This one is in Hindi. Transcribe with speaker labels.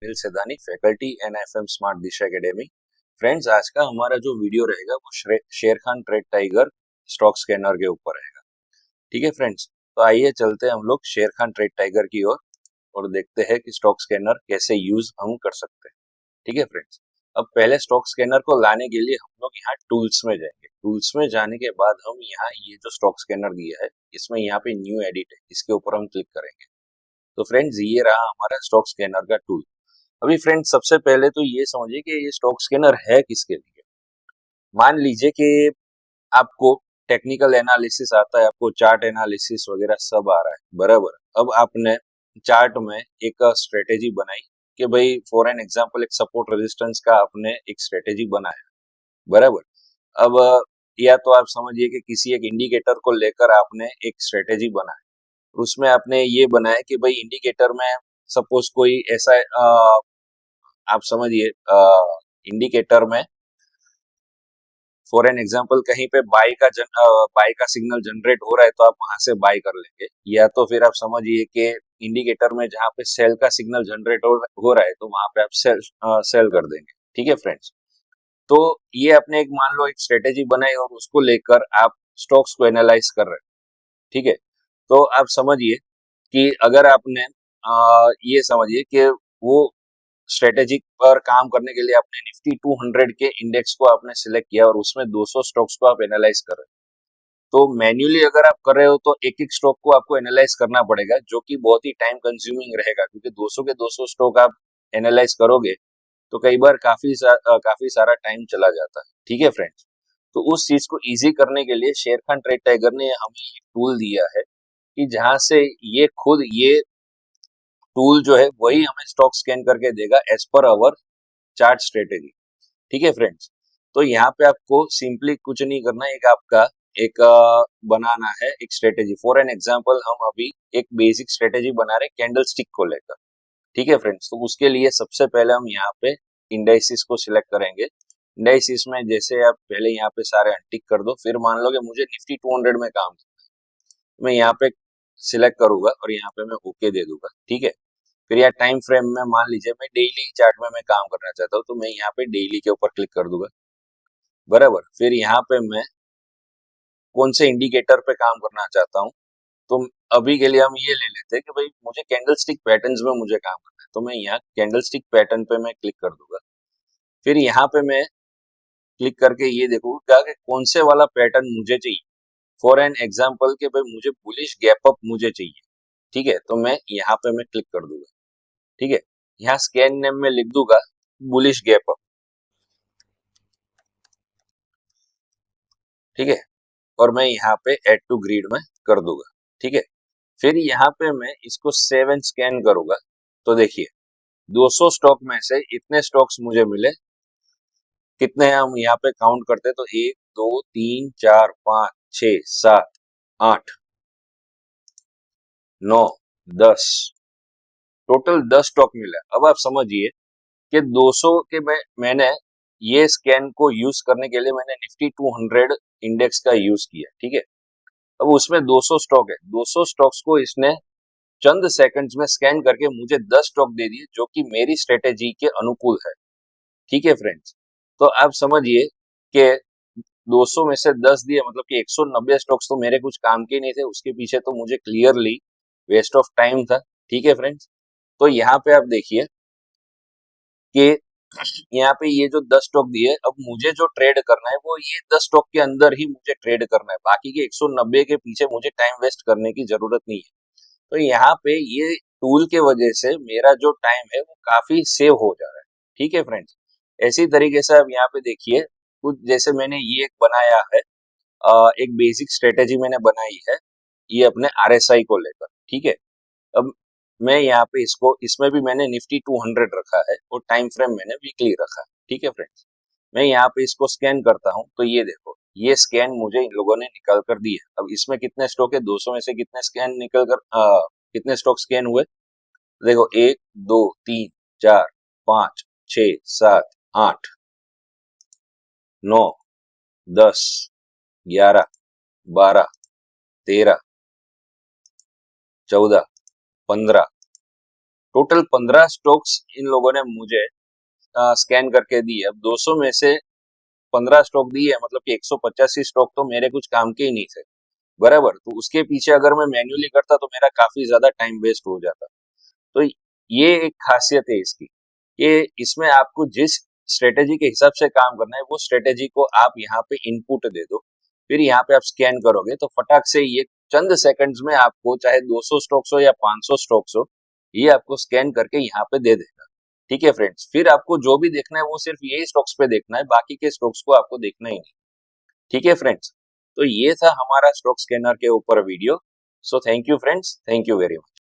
Speaker 1: अनिल सेदानी, फैकल्टी एनएफएम स्मार्ट दिशा एकेडमी। फ्रेंड्स, आज का हमारा जो वीडियो रहेगा वो शेर Khan trade tiger stock scanner के ऊपर रहेगा। ठीक है फ्रेंड्स, तो आइए चलते हैं हम लोग शेर खान ट्रेड टाइगर की ओर और देखते हैं कि स्टॉक स्कैनर कैसे यूज हम कर सकते हैं। ठीक है फ्रेंड्स, अब पहले स्टॉक स्कैनर को लाने के लिए हम लोग यहाँ टूल्स में जाएंगे। टूल्स में जाने के बाद हम यहाँ ये जो स्टॉक स्कैनर दिया है इसमें यहाँ पे न्यू एडिट है, इसके ऊपर हम क्लिक करेंगे। तो फ्रेंड्स, ये रहा हमारा स्टॉक स्कैनर का टूल। अभी फ्रेंड्स, सबसे पहले तो ये समझिए कि ये स्टॉक स्कैनर है किसके लिए। मान लीजिए कि आपको टेक्निकल एनालिसिस आता है, आपको चार्ट एनालिसिस वगैरह सब आ रहा है, बराबर। अब आपने चार्ट में एक स्ट्रेटेजी बनाई कि भाई फॉर एन एग्जांपल एक सपोर्ट रेजिस्टेंस का आपने एक स्ट्रेटेजी बनाया, बराबर। अब या तो आप समझिए कि किसी एक इंडिकेटर को लेकर आपने एक स्ट्रेटेजी बनाया, उसमें आपने ये बनाया कि भाई इंडिकेटर में सपोज कोई ऐसा आप समझिए इंडिकेटर में फॉर एन एग्जांपल कहीं पे बाय का सिग्नल जनरेट हो रहा है तो आप वहां से बाय कर लेंगे, या तो फिर आप समझिए कि इंडिकेटर में जहां पे सेल का सिग्नल जनरेट हो रहा है तो वहां पे आप सेल कर देंगे। ठीक है फ्रेंड्स, तो ये आपने एक मान लो एक स्ट्रेटेजी बनाई और उसको लेकर आप स्टॉक्स को एनालाइज कर रहे हैं। ठीक है, तो आप समझिए कि अगर आपने ये समझिए कि वो स्ट्रेटेजिक पर काम करने के लिए आपने निफ्टी 200 के इंडेक्स को आपने सिलेक्ट किया और उसमें 200 स्टॉक्स को आप एनालाइज कर रहे हैं। तो मैन्युअली अगर आप कर रहे हो तो एक एक स्टॉक को आपको एनालाइज करना पड़ेगा, जो कि बहुत ही टाइम कंज्यूमिंग रहेगा, क्योंकि 200 के 200 स्टॉक आप एनालाइज करोगे तो कई बार काफी सारा टाइम चला जाता है। ठीक है फ्रेंड्स, तो उस चीज को इजी करने के लिए शेर खान ट्रेड टाइगर ने हमें एक टूल दिया है कि जहां से ये टूल जो है वही हमें स्टॉक स्कैन करके देगा as per hour chart strategy. ठीक है फ्रेंड्स, तो यहाँ पे आपको सिंपली कुछ नहीं करना है, एक आपका एक बनाना है एक स्ट्रेटेजी। फॉर एन एग्जांपल हम अभी एक बेसिक स्ट्रेटेजी बना रहे कैंडल स्टिक को लेकर। ठीक है फ्रेंड्स, तो उसके लिए सबसे पहले हम यहाँ पे इंडाइसिस को सिलेक्ट करेंगे। इंडाइसिस में जैसे आप पहले यहाँ पे सारे अनटिक कर दो, फिर मान लो कि मुझे निफ्टी 200 में काम करना है, मैं यहाँ पे सिलेक्ट करूंगा और यहाँ पे मैं ओके दे दूंगा। ठीक है, फिर यहाँ टाइम फ्रेम में मान लीजिए मैं डेली चार्ट में मैं काम करना चाहता हूँ, तो मैं यहाँ पे डेली के ऊपर क्लिक कर दूंगा, बराबर। फिर यहाँ पे मैं कौन से इंडिकेटर पे काम करना चाहता हूँ, तो अभी के लिए हम ये ले लेते हैं कि भाई मुझे कैंडल स्टिक पैटर्न्स में मुझे काम करना है, तो मैं यहाँ कैंडल स्टिक पैटर्न पे मैं क्लिक कर दूंगा। फिर यहाँ पे मैं क्लिक करके ये देखूंगा कि कौन से वाला पैटर्न मुझे चाहिए। फॉर एन एग्जाम्पल के भाई मुझे बुलिश गैप अप मुझे चाहिए। ठीक है, तो मैं यहाँ पे मैं क्लिक कर दूंगा। ठीक है, यहाँ स्कैन नेम में लिख दूंगा बुलिश गैप अप। ठीक है, और मैं यहाँ पे ऐड टू ग्रिड में कर दूंगा। ठीक है, फिर यहाँ पे मैं इसको सेव एंड स्कैन करूंगा, तो देखिए 200 स्टॉक में से इतने स्टॉक्स मुझे मिले। कितने हैं हम यहाँ पे काउंट करते हैं, तो 1 2 3 4 5 6 7 8 9 10, टोटल 10 स्टॉक मिला। अब आप समझिए कि 200 के मैंने ये स्कैन को यूज करने के लिए मैंने निफ्टी 200 इंडेक्स का यूज किया। ठीक है, अब उसमें 200 स्टॉक है, 200 स्टॉक्स को इसने चंद सेकंड्स में स्कैन करके मुझे 10 स्टॉक दे दिए, जो कि मेरी स्ट्रेटेजी के अनुकूल है। ठीक है फ्रेंड्स, तो आप समझिए कि 200 में से 10 दिए, मतलब कि 190 स्टॉक्स तो मेरे कुछ काम के नहीं थे, उसके पीछे तो मुझे क्लियरली वेस्ट ऑफ टाइम था। ठीक है फ्रेंड्स, तो यहाँ पे आप देखिए कि यहाँ पे ये जो 10 स्टॉक दिए, अब मुझे जो ट्रेड करना है वो ये 10 स्टॉक के अंदर ही मुझे ट्रेड करना है, बाकी के 190 के पीछे मुझे टाइम वेस्ट करने की जरूरत नहीं है। तो यहाँ पे ये टूल के वजह से मेरा जो टाइम है वो काफी सेव हो जा रहा है। ठीक है फ्रेंड्स, इसी तरीके से अब यहाँ पे देखिए कुछ जैसे मैंने ये एक बनाया है, एक बेसिक स्ट्रेटेजी मैंने बनाई है ये अपने आरएसआई को लेकर। ठीक है, अब मैं यहाँ पे इसको इसमें भी मैंने निफ्टी 200 रखा है और टाइम फ्रेम मैंने वीकली रखा है। ठीक है फ्रेंड्स, मैं यहाँ पे इसको स्कैन करता हूँ, तो ये देखो ये स्कैन मुझे इन लोगों ने निकाल कर दी है। अब इसमें कितने स्टॉक है, 200 में से कितने स्कैन निकल कर कितने स्टॉक स्कैन हुए, देखो 1 2 3 4 5 6 7 8 9 10 11 12 13 14 15 टोटल 15 स्टॉक्स इन लोगों ने मुझे स्कैन करके दिए। अब 200 में से 15 स्टॉक दिए, मतलब कि 185 स्टॉक तो मेरे कुछ काम के ही नहीं थे, बराबर। तो उसके पीछे अगर मैं मैन्युअली करता तो मेरा काफी ज्यादा टाइम वेस्ट हो जाता। तो ये एक खासियत है इसकी, कि इसमें आपको जिस स्ट्रेटेजी के हिसाब से काम करना है वो स्ट्रेटेजी को आप यहाँ पे इनपुट दे दो, फिर यहाँ पे आप स्कैन करोगे तो फटाक से ये चंद सेकंड्स में आपको चाहे 200 स्टॉक्स हो या 500 स्टॉक्स हो, ये आपको स्कैन करके यहाँ पे दे देगा। ठीक है फ्रेंड्स, फिर आपको जो भी देखना है वो सिर्फ यही स्टॉक्स पे देखना है, बाकी के स्टॉक्स को आपको देखना ही नहीं। ठीक है फ्रेंड्स, तो ये था हमारा स्टॉक स्कैनर के ऊपर video. So thank you friends, thank you very much.